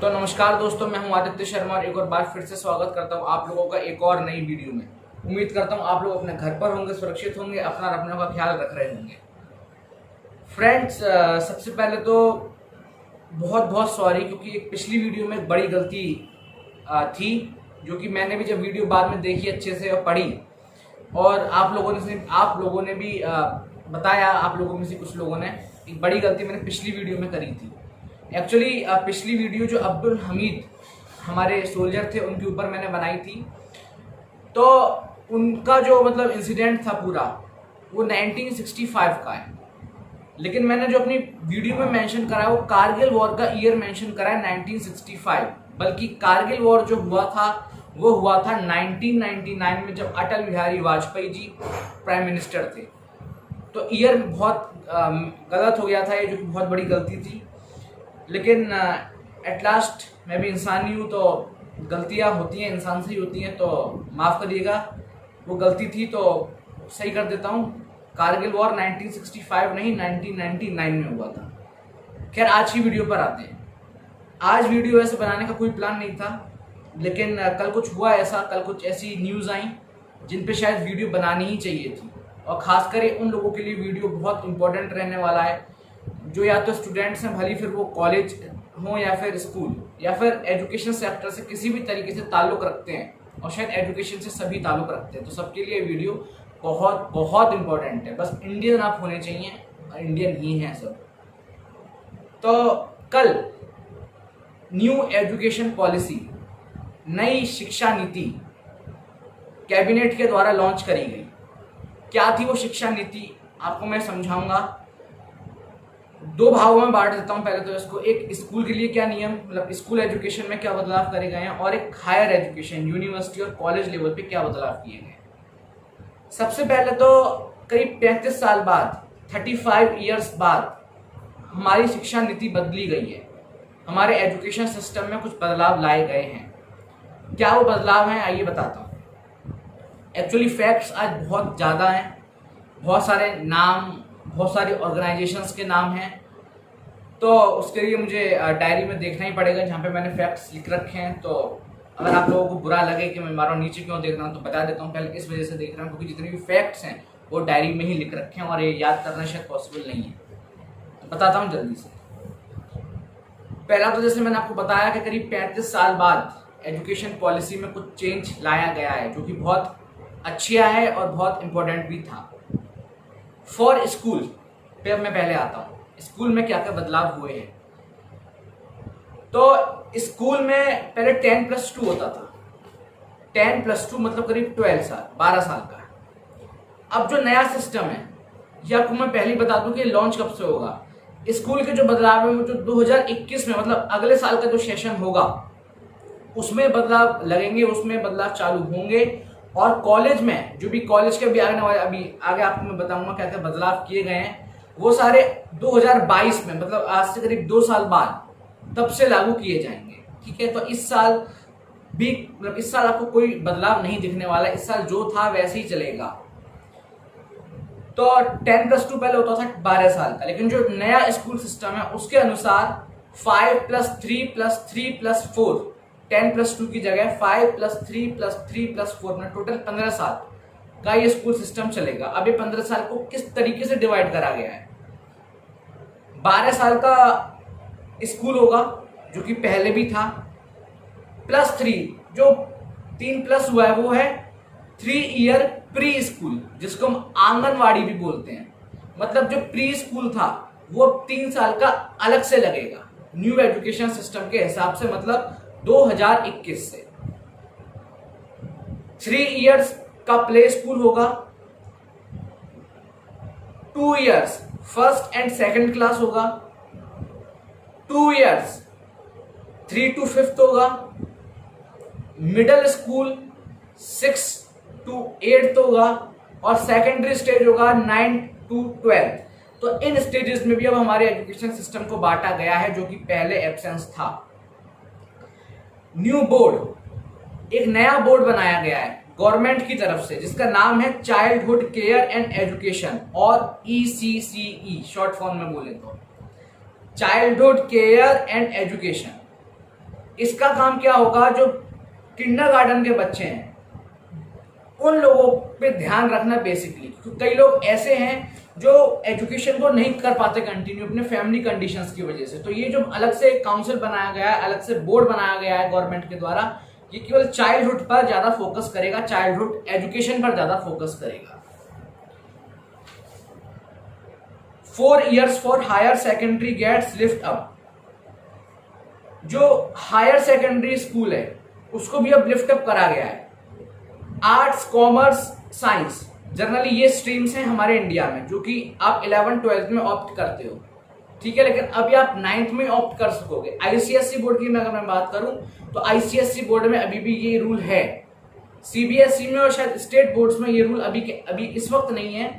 तो नमस्कार दोस्तों, मैं हूं आदित्य शर्मा और एक और बार फिर से स्वागत करता हूं आप लोगों का एक और नई वीडियो में। उम्मीद करता हूं आप लोग अपने घर पर होंगे, सुरक्षित होंगे, अपना और अपनों का ख्याल रख रहे होंगे। फ्रेंड्स, सबसे पहले तो बहुत बहुत सॉरी, क्योंकि एक पिछली वीडियो में एक बड़ी गलती थी, जो कि मैंने भी जब वीडियो बाद में देखी अच्छे से और पढ़ी, और आप लोगों ने भी बताया, आप लोगों में से कुछ लोगों ने, एक बड़ी गलती मैंने पिछली वीडियो में करी थी। एक्चुअली पिछली वीडियो जो अब्दुल हमीद हमारे सोल्जर थे उनके ऊपर मैंने बनाई थी, तो उनका जो मतलब इंसिडेंट था पूरा वो 1965 का है। लेकिन मैंने जो अपनी वीडियो में मेंशन करा है वो कारगिल वॉर का ईयर मेंशन करा है 1965, बल्कि कारगिल वॉर जो हुआ था वो हुआ था 1999 में, जब अटल बिहारी वाजपेयी जी प्राइम मिनिस्टर थे। तो ईयर बहुत गलत हो गया था ये, जो कि बहुत बड़ी गलती थी। लेकिन एट लास्ट मैं भी इंसान ही हूँ, तो गलतियाँ होती हैं, इंसान से ही होती हैं, तो माफ़ करिएगा, वो गलती थी तो सही कर देता हूँ। कारगिल वॉर 1965 नहीं 1999 में हुआ था। खैर, आज की वीडियो पर आते हैं। आज वीडियो ऐसे बनाने का कोई प्लान नहीं था, लेकिन कल कुछ हुआ ऐसा, कल कुछ ऐसी न्यूज़ आई जिन पे शायद वीडियो बनानी ही चाहिए थी, और ख़ासकर उन लोगों के लिए वीडियो बहुत इंपॉर्टेंट रहने वाला है जो या तो स्टूडेंट्स हैं, भले फिर वो कॉलेज हो या फिर स्कूल या फिर एजुकेशन सेक्टर से किसी भी तरीके से ताल्लुक़ रखते हैं, और शायद एजुकेशन से सभी ताल्लुक़ रखते हैं। तो सबके लिए वीडियो बहुत बहुत इंपॉर्टेंट है। बस इंडियन आप होने चाहिए, और इंडियन ही हैं सब। तो कल न्यू एजुकेशन पॉलिसी, नई शिक्षा नीति कैबिनेट के द्वारा लॉन्च करी गई। क्या थी वो शिक्षा नीति, आपको मैं समझाऊंगा। दो भागों में बांट देता हूं। पहले तो इसको, एक स्कूल के लिए क्या नियम, मतलब स्कूल एजुकेशन में क्या बदलाव करे गए हैं, और एक हायर एजुकेशन यूनिवर्सिटी और कॉलेज लेवल पे क्या बदलाव किए गए। सबसे पहले तो करीब 35 साल बाद, 35 ईयर्स बाद हमारी शिक्षा नीति बदली गई है। हमारे एजुकेशन सिस्टम में कुछ बदलाव लाए गए हैं। क्या वो बदलाव हैं, आइए बताता हूँ। एक्चुअली फैक्ट्स आज बहुत ज़्यादा हैं, बहुत सारे नाम, बहुत सारी ऑर्गेनाइजेशंस के नाम हैं, तो उसके लिए मुझे डायरी में देखना ही पड़ेगा जहाँ पे मैंने फैक्ट्स लिख रखे हैं। तो अगर आप लोगों को बुरा लगे कि मैं मारो नीचे क्यों देख रहा हूँ, तो बता देता हूँ पहले इस वजह से देख रहा हूँ, क्योंकि जितने भी फैक्ट्स हैं वो डायरी में ही लिख रखे हैं और ये याद करना शायद पॉसिबल नहीं है। तो बताता हूँ जल्दी से। पहला तो जैसे मैंने आपको बताया कि करीब 35 साल बाद एजुकेशन पॉलिसी में कुछ चेंज लाया गया है, जो कि बहुत अच्छा है और बहुत इंपॉर्टेंट भी था। फॉर स्कूल पे मैं पहले आता हूँ। स्कूल में क्या क्या बदलाव हुए हैं। तो स्कूल में पहले 10+2 होता था। 10+2 मतलब करीब 12 साल, 12 साल का। अब जो नया सिस्टम है, ये आपको मैं पहले ही बता दूं कि लॉन्च कब से होगा। स्कूल के जो बदलाव है वो जो 2021 में, मतलब अगले साल का जो सेशन होगा उसमें बदलाव लगेंगे, उसमें बदलाव चालू होंगे। और कॉलेज में जो भी कॉलेज के अभी आगे आपको मैं बताऊंगा क्या क्या बदलाव किए गए हैं, वो सारे 2022 में, मतलब आज से करीब 2 साल बाद तब से लागू किए जाएंगे। ठीक है, तो इस साल भी, मतलब इस साल आपको कोई बदलाव नहीं दिखने वाला। इस साल जो था वैसे ही चलेगा। तो 10+2 पहले होता था 12 साल का, लेकिन जो नया स्कूल सिस्टम है उसके अनुसार 5+3+3+4, 10+2 की जगह 5+3+3+4 में टोटल 15 साल का ये स्कूल सिस्टम चलेगा। अब ये 15 साल को किस तरीके से डिवाइड करा गया है। 12 साल का स्कूल होगा, जो कि पहले भी था, +3, जो 3+ हुआ है वो है 3 ईयर प्री स्कूल, जिसको हम आंगनवाड़ी भी बोलते हैं। मतलब जो प्री स्कूल था वो 3 साल का अलग से लगेगा न्यू एजुकेशन सिस्टम के हिसाब से, मतलब 2021 से। 3 ईयर्स का प्ले स्कूल होगा, 2 years first and second class होगा, 2 ईयर्स 3 to 5th होगा, मिडिल स्कूल 6 to 8th होगा, और सेकेंडरी स्टेज होगा 9 to 12th। तो इन स्टेजेस में भी अब हमारे एजुकेशन सिस्टम को बांटा गया है, जो कि पहले एब्सेंस था। न्यू बोर्ड, एक नया बोर्ड बनाया गया है गवर्नमेंट की तरफ से, जिसका नाम है चाइल्डहुड केयर एंड एजुकेशन, और ECCE शॉर्ट फॉर्म में बोले तो चाइल्डहुड केयर एंड एजुकेशन। इसका काम क्या होगा, जो किंडरगार्टन के बच्चे हैं उन लोगों पे ध्यान रखना बेसिकली। कई लोग ऐसे हैं जो एजुकेशन को नहीं कर पाते कंटिन्यू अपने फैमिली कंडीशंस की वजह से। तो ये जो अलग से काउंसिल बनाया गया है, अलग से बोर्ड बनाया गया है गवर्नमेंट के द्वारा, ये केवल चाइल्डहुड पर ज्यादा फोकस करेगा, चाइल्डहुड एजुकेशन पर ज्यादा फोकस करेगा। 4 years for higher secondary gets lift up. जो हायर सेकेंडरी स्कूल है उसको भी अब लिफ्ट अप करा गया है। आर्ट्स, कॉमर्स, साइंस, जनरली ये स्ट्रीम्स हैं हमारे इंडिया में जो कि आप 11th-12th में ऑप्ट करते हो, ठीक है। लेकिन अभी आप 9th में ऑप्ट कर सकोगे। आईसीएसई बोर्ड की मैं अगर मैं बात करूं तो आईसीएसई बोर्ड में अभी भी ये रूल है। सीबीएसई में और शायद स्टेट बोर्ड्स में ये रूल अभी इस वक्त नहीं है।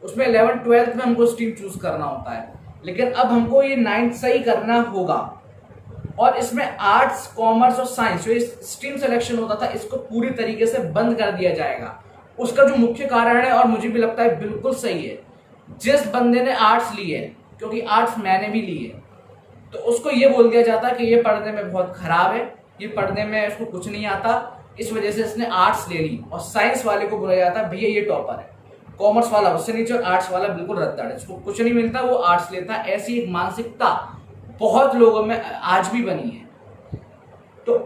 उसमें 11th-12th में हमको स्ट्रीम चूज करना होता है, लेकिन अब हमको ये 9th से ही करना होगा। और इसमें आर्ट्स, कॉमर्स और साइंस जो स्ट्रीम सिलेक्शन होता था इसको पूरी तरीके से बंद कर दिया जाएगा। उसका जो मुख्य कारण है, और मुझे भी लगता है बिल्कुल सही है, जिस बंदे ने आर्ट्स ली है, क्योंकि आर्ट्स मैंने भी ली है, तो उसको ये बोल दिया जाता है कि ये पढ़ने में बहुत खराब है, ये पढ़ने में इसको कुछ नहीं आता, इस वजह से इसने आर्ट्स ले ली। और साइंस वाले को बोला जाता है भैया ये टॉपर है, कॉमर्स वाला उससे नीचे और आर्ट्स वाला बिल्कुल रद्दाड़ है, इसको कुछ नहीं मिलता, वो आर्ट्स लेता है। ऐसी एक मानसिकता बहुत लोगों में आज भी बनी है। तो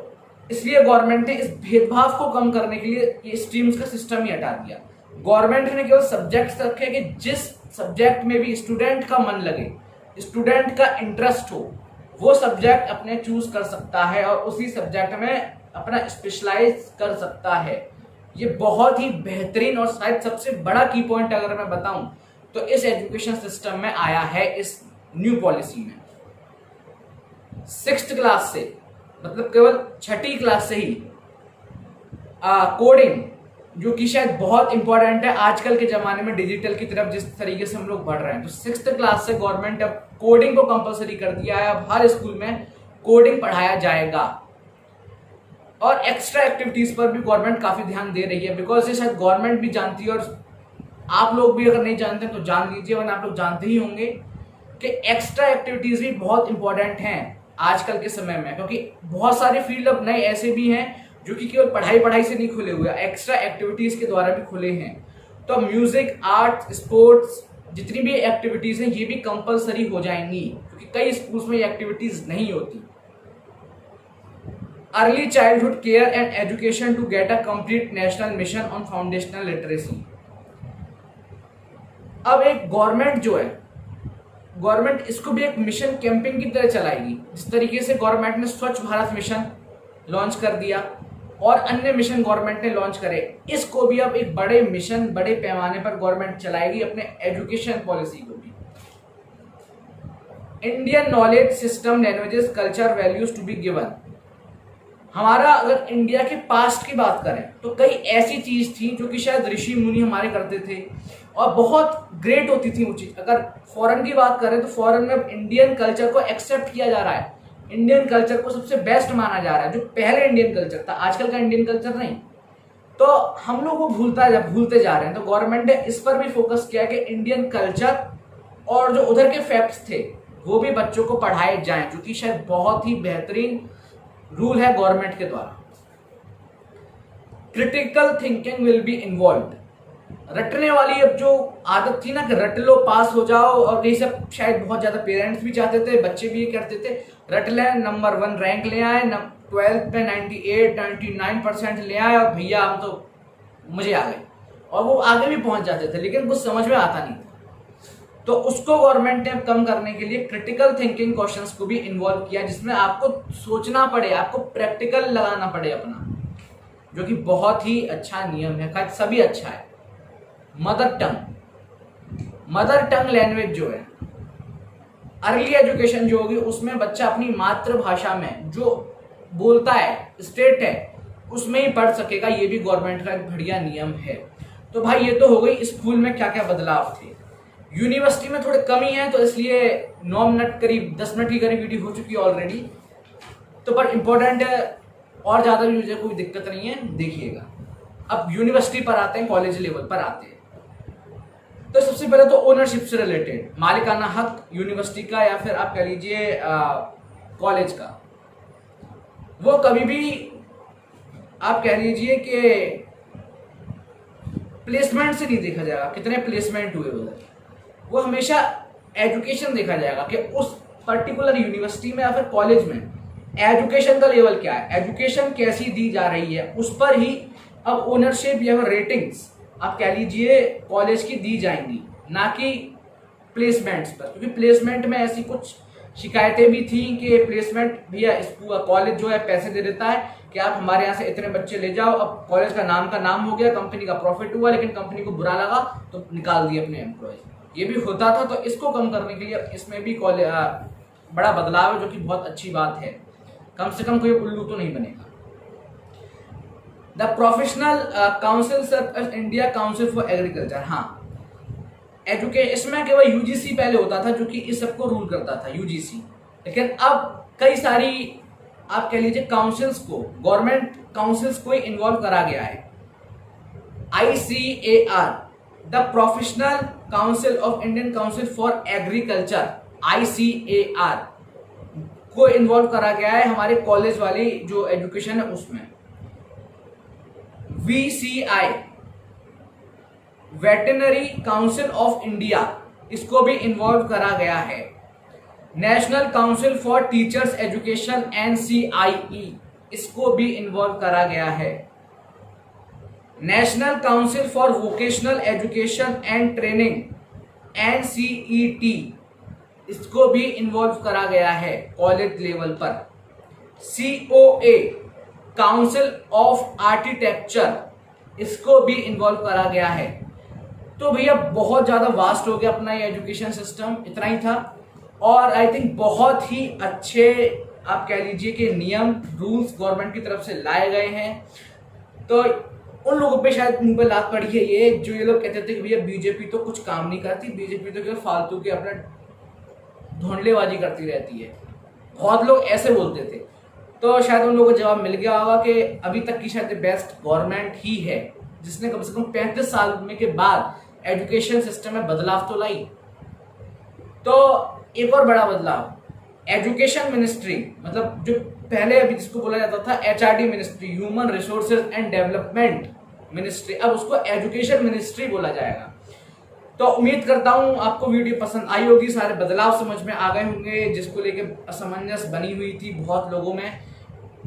इसलिए गवर्नमेंट ने इस भेदभाव को कम करने के लिए ये स्ट्रीम्स का सिस्टम ही हटा दिया। गवर्नमेंट ने केवल सब्जेक्ट्स रखे कि जिस सब्जेक्ट में भी स्टूडेंट का मन लगे, स्टूडेंट का इंटरेस्ट हो, वो सब्जेक्ट अपने चूज कर सकता है और उसी सब्जेक्ट में अपना स्पेशलाइज कर सकता है। ये बहुत ही बेहतरीन और शायद सबसे बड़ा की पॉइंट अगर मैं बताऊं तो इस एजुकेशन सिस्टम में आया है, इस न्यू पॉलिसी में। 6th क्लास से, मतलब केवल 6ठी क्लास से ही कोडिंग, जो कि शायद बहुत इंपॉर्टेंट है आजकल के जमाने में डिजिटल की तरफ जिस तरीके से हम लोग बढ़ रहे हैं, तो 6th क्लास से गवर्नमेंट अब कोडिंग को कंपलसरी कर दिया है। अब हर स्कूल में कोडिंग पढ़ाया जाएगा। और एक्स्ट्रा एक्टिविटीज पर भी गवर्नमेंट काफी ध्यान दे रही है, बिकॉज ये शायद गवर्नमेंट भी जानती है और आप लोग भी अगर नहीं जानते तो जान लीजिए, वरना आप लोग जानते ही होंगे कि एक्स्ट्रा एक्टिविटीज भी बहुत इंपॉर्टेंट हैं आजकल के समय में, क्योंकि बहुत सारे फील्ड अब नए ऐसे भी हैं जो कि केवल पढ़ाई से नहीं खुले हुए, एक्स्ट्रा एक्टिविटीज के द्वारा भी खुले हैं। तो म्यूजिक, आर्ट, स्पोर्ट्स, जितनी भी एक्टिविटीज हैं ये भी कंपलसरी हो जाएंगी, क्योंकि कई स्कूल्स में ये एक्टिविटीज नहीं होती। Early childhood care and education to get a complete national mission on foundational literacy. अब एक गवर्नमेंट जो है, गवर्नमेंट इसको भी एक मिशन कैंपिंग की तरह चलाएगी। जिस तरीके से गवर्नमेंट ने स्वच्छ भारत मिशन लॉन्च कर दिया और अन्य मिशन गवर्नमेंट ने लॉन्च करे, इसको भी अब एक बड़े मिशन, बड़े पैमाने पर गवर्नमेंट चलाएगी अपने एजुकेशन पॉलिसी को भी। Indian knowledge system, languages, culture, values to be given. हमारा अगर इंडिया के पास्ट की बात करें तो कई ऐसी चीज थी जो कि शायद ऋषि मुनि हमारे करते थे और बहुत ग्रेट होती थी वो चीज। अगर फॉरेन की बात करें तो फॉरेन में अब इंडियन कल्चर को एक्सेप्ट किया जा रहा है, इंडियन कल्चर को सबसे बेस्ट माना जा रहा है, जो पहले इंडियन कल्चर था, आजकल का इंडियन कल्चर नहीं। तो हम लोग वो भूलते जा रहे हैं। तो गवर्नमेंट ने इस पर भी फोकस किया कि इंडियन कल्चर और जो उधर के फैक्ट्स थे वो भी बच्चों को पढ़ाए जाएं, जो कि शायद बहुत ही बेहतरीन रूल है गवर्नमेंट के द्वारा। Critical thinking will be involve. रटने वाली अब जो आदत थी ना कि रट लो, पास हो जाओ, और ये सब शायद बहुत ज्यादा पेरेंट्स भी चाहते थे, बच्चे भी ये करते थे, रट लें, नंबर 1 रैंक ले आए, 12th में 98-99% ले आए और भैया हम तो मजे आ गए, और वो आगे भी पहुंच जाते थे, लेकिन कुछ समझ में आता नहीं था। तो उसको गवर्नमेंट ने कम करने के लिए क्रिटिकल थिंकिंग क्वेश्चंस को भी इन्वॉल्व किया, जिसमें आपको सोचना पड़े, आपको प्रैक्टिकल लगाना पड़े अपना, जो कि बहुत ही अच्छा नियम है, खैर सभी अच्छा है। मदर टंग लैंग्वेज जो है, अर्ली एजुकेशन जो होगी उसमें बच्चा अपनी मातृभाषा में जो बोलता है, स्टेट है, उसमें ही पढ़ सकेगा। ये भी गवर्नमेंट का एक बढ़िया नियम है। तो भाई ये तो हो गई स्कूल में क्या क्या बदलाव थे। यूनिवर्सिटी में थोड़े कमी है, तो इसलिए 9 मिनट करीब 10 मिनट की करीब वीडियो हो चुकी है ऑलरेडी, तो पर इंपॉर्टेंट है और ज्यादा भी मुझे कोई दिक्कत नहीं है, देखिएगा। अब यूनिवर्सिटी पर आते हैं, कॉलेज लेवल पर आते हैं। तो सबसे पहले तो ओनरशिप से रिलेटेड, मालिकाना हक यूनिवर्सिटी का या फिर आप कह लीजिए कॉलेज का। वो कभी भी आप कह लीजिए कि प्लेसमेंट से नहीं देखा जाएगा कितने प्लेसमेंट हुए उधर, वो हमेशा एजुकेशन देखा जाएगा कि उस पर्टिकुलर यूनिवर्सिटी में या फिर कॉलेज में एजुकेशन का लेवल क्या है, एजुकेशन कैसी दी जा रही है, उस पर ही अब ओनरशिप या फिर रेटिंग्स आप कह लीजिए कॉलेज की दी जाएंगी, ना कि प्लेसमेंट्स पर। क्योंकि प्लेसमेंट में ऐसी कुछ शिकायतें भी थी कि प्लेसमेंट भैया कॉलेज जो है पैसे दे देता है कि आप हमारे यहाँ से इतने बच्चे ले जाओ, अब कॉलेज का नाम हो गया, कंपनी का प्रॉफिट हुआ, लेकिन कंपनी को बुरा लगा तो निकाल दिए अपने एम्प्लॉयज। ये भी होता था। तो इसको कम करने के लिए इसमें भी बड़ा बदलाव है, जो कि बहुत अच्छी बात है। कम से कम कोई उल्लू तो नहीं बनेगा। The professional council India council for agriculture, हाँ इसमें केवल यूजीसी पहले होता था जो कि इस सबको रूल करता था, यूजीसी। लेकिन अब कई सारी आप कह लीजिए काउंसिल्स को, गवर्नमेंट काउंसिल्स को इन्वॉल्व करा गया है। ICAR, the professional council of Indian council for agriculture, ICAR को इन्वॉल्व करा गया है हमारे कॉलेज वाली जो एजुकेशन है उसमें। VCI, veterinary council of India, इसको भी इन्वॉल्व करा गया है। National council for teachers education NCIE, इसको भी इन्वॉल्व करा गया है। National council for vocational education and training NCET, इसको भी इन्वॉल्व करा गया है कॉलेज लेवल पर। COA, काउंसिल ऑफ आर्किटेक्चर, इसको भी इन्वॉल्व करा गया है। तो भैया बहुत ज़्यादा वास्ट हो गया अपना ये एजुकेशन सिस्टम, इतना ही था। और आई थिंक बहुत ही अच्छे आप कह लीजिए कि नियम रूल्स गवर्नमेंट की तरफ से लाए गए हैं। तो उन लोगों पे शायद मुंह पे लात पड़ी है ये, जो ये लोग कहते थे कि भैया बीजेपी तो कुछ काम नहीं करती, बीजेपी तो केवल फालतू के अपना धोंडलेबाजी करती रहती है। बहुत लोग ऐसे बोलते थे। तो शायद उन लोगों को जवाब मिल गया होगा कि अभी तक की शायद बेस्ट गवर्नमेंट ही है जिसने कम से कम 35 साल में के बाद एजुकेशन सिस्टम में बदलाव तो लाई। तो एक और बड़ा बदलाव, एजुकेशन मिनिस्ट्री, मतलब जो पहले अभी जिसको बोला जाता था HRD ministry, human resources and development ministry, अब उसको एजुकेशन मिनिस्ट्री बोला जाएगा। तो उम्मीद करता हूं आपको वीडियो पसंद आई होगी, सारे बदलाव समझ में आ गए होंगे जिसको लेके असमंजस बनी हुई थी बहुत लोगों में।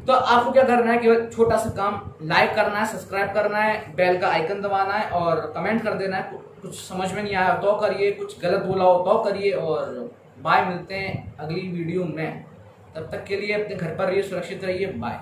तो आपको क्या करना है, केवल छोटा सा काम, लाइक करना है, सब्सक्राइब करना है, बेल का आइकन दबाना है और कमेंट कर देना है। कुछ समझ में नहीं आया तो करिए, कुछ गलत बोला हो तो करिए। और बाय, मिलते हैं अगली वीडियो में। तब तक के लिए अपने घर पर रहिए, सुरक्षित रहिए, बाय।